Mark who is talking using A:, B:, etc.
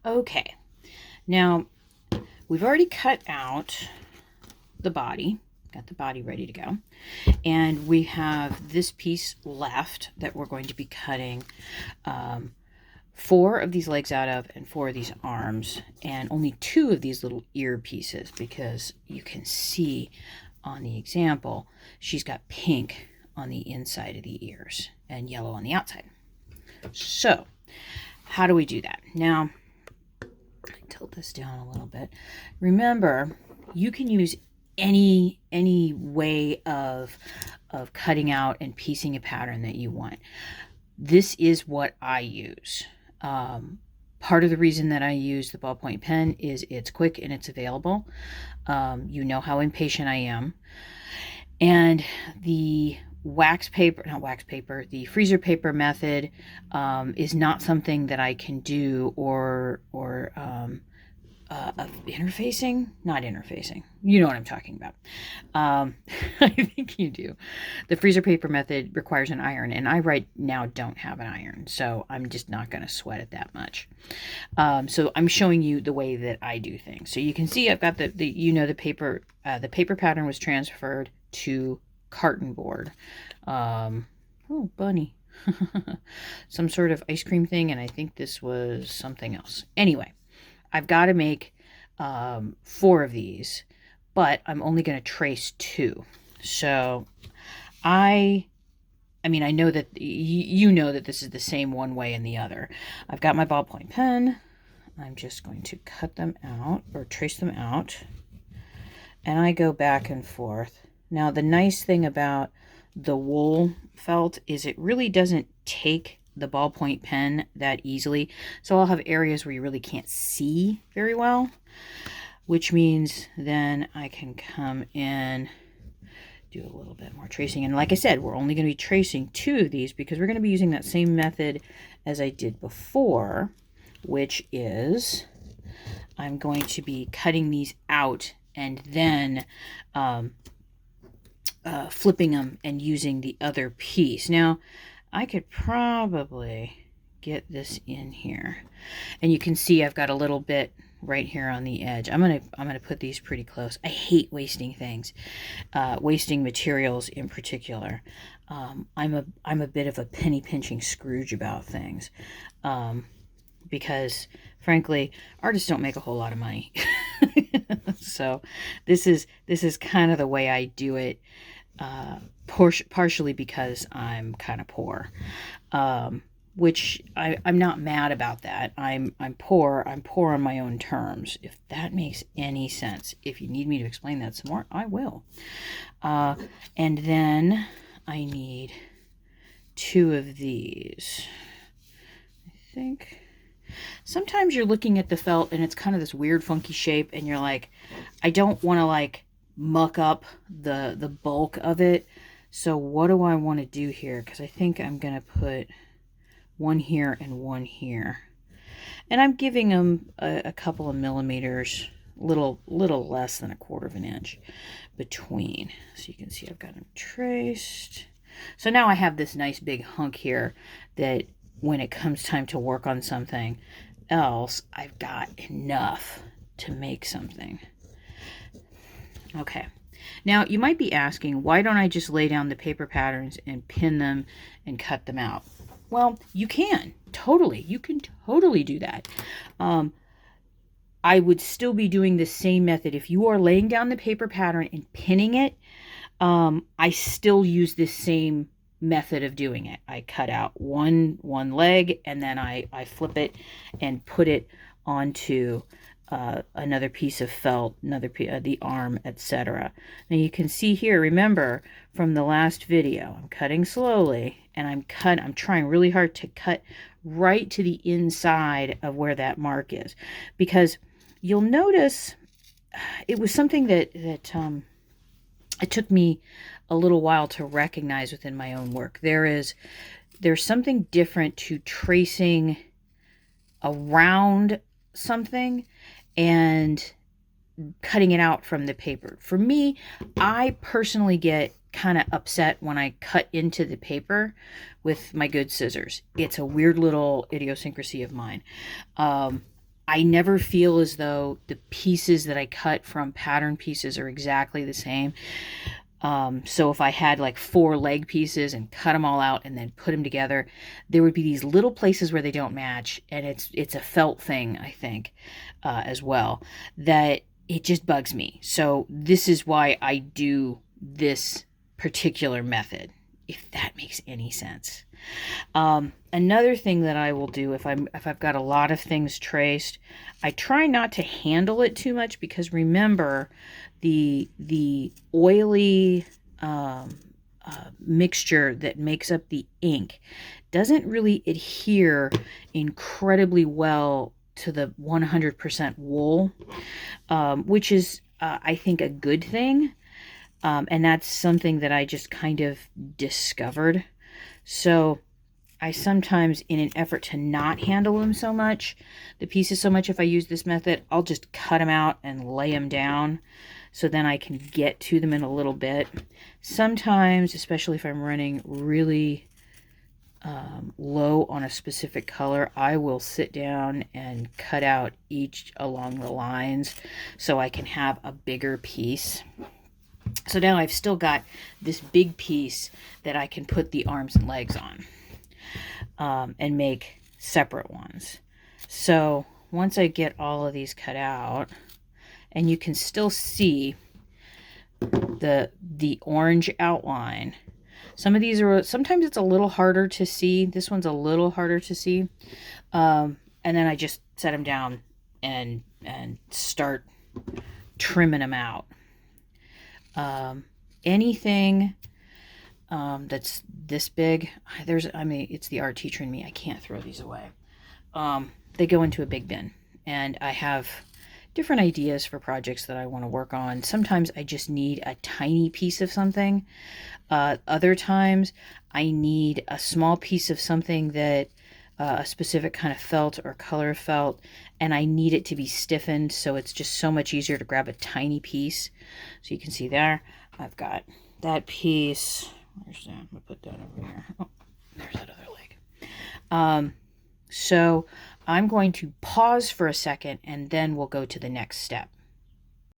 A: Okay, now we've already cut out the body, got the body ready to go, and we have this piece left that we're going to be cutting 4 of these legs out of and 4 of these arms, and only 2 of these little ear pieces, because you can see on the example she's got pink on the inside of the ears and yellow on the outside. So how do we do that? Now, tilt this down a little bit. Remember, you can use any way of cutting out and piecing a pattern that you want. This is what I use. Part of the reason that I use the ballpoint pen is it's quick and it's available. You know how impatient I am. And the the freezer paper method is not something that I can do or not interfacing. You know what I'm talking about. I think you do. The freezer paper method requires an iron, and I right now don't have an iron, so I'm just not going to sweat it that much. So I'm showing you the way that I do things. So you can see I've got the paper pattern was transferred to carton board. Oh, bunny. Some sort of ice cream thing, and I think this was something else. Anyway, I've got to make 4 of these, but I'm only going to trace 2. So I know that you know that this is the same one way and the other. I've got my ballpoint pen. I'm just going to cut them out or trace them out, and I go back and forth. Now, the nice thing about the wool felt is it really doesn't take the ballpoint pen that easily. So I'll have areas where you really can't see very well, which means then I can come in, do a little bit more tracing. And like I said, we're only going to be tracing 2 of these because we're going to be using that same method as I did before, which is I'm going to be cutting these out and then flipping them and using the other piece. Now, I could probably get this in here, and you can see I've got a little bit right here on the edge. I'm gonna put these pretty close. I hate wasting things, wasting materials in particular. I'm a bit of a penny pinching Scrooge about things, because frankly, artists don't make a whole lot of money. So this is kind of the way I do it. Partially because I'm kind of poor, which I'm not mad about that. I'm poor on my own terms, if that makes any sense. If you need me to explain that some more, I will. And then I need 2 of these. I think sometimes you're looking at the felt and it's kind of this weird funky shape, and you're like, I don't want to like muck up the bulk of it. So what do I want to do here? Because I think I'm going to put 1 here and 1 here. And I'm giving them a couple of millimeters, little less than 1/4 of an inch between. So you can see I've got them traced. So now I have this nice big hunk here that when it comes time to work on something else, I've got enough to make something. Okay, now you might be asking, why don't I just lay down the paper patterns and pin them and cut them out? Well, you can totally do that. I would still be doing the same method. If you are laying down the paper pattern and pinning it, I still use this same method of doing it. I cut out one leg, and then I flip it and put it onto another piece of felt, the arm, etc. Now you can see here, remember from the last video, I'm cutting slowly, and I'm trying really hard to cut right to the inside of where that mark is, because you'll notice it was something that it took me a little while to recognize within my own work. There's something different to tracing around something and cutting it out from the paper. For me, I personally get kind of upset when I cut into the paper with my good scissors. It's a weird little idiosyncrasy of mine. I never feel as though the pieces that I cut from pattern pieces are exactly the same. So if I had like 4 leg pieces and cut them all out and then put them together, there would be these little places where they don't match, and it's a felt thing, I think, as well, that it just bugs me. So this is why I do this particular method, if that makes any sense. Another thing that I will do if I've got a lot of things traced, I try not to handle it too much, because remember, the oily mixture that makes up the ink doesn't really adhere incredibly well to the 100% wool, which is I think a good thing, and that's something that I just kind of discovered. So I sometimes, in an effort to not handle them so much, the pieces so much, if I use this method, I'll just cut them out and lay them down, so then I can get to them in a little bit. Sometimes, especially if I'm running really low on a specific color, I will sit down and cut out each along the lines so I can have a bigger piece. So now I've still got this big piece that I can put the arms and legs on. And make separate ones. So once I get all of these cut out, and you can still see the orange outline. Some of these are, sometimes it's a little harder to see. This one's a little harder to see. And then I just set them down and start trimming them out. Anything that's this big, it's the art teacher in me, I can't throw these away. They go into a big bin, and I have different ideas for projects that I want to work on. Sometimes I just need a tiny piece of something. Other times I need a small piece of something that a specific kind of felt or color felt, and I need it to be stiffened, so it's just so much easier to grab a tiny piece. So you can see there, I've got that piece. Where's that? I'm gonna put that over here. Oh, there's that other leg. So I'm going to pause for a second, and then we'll go to the next step.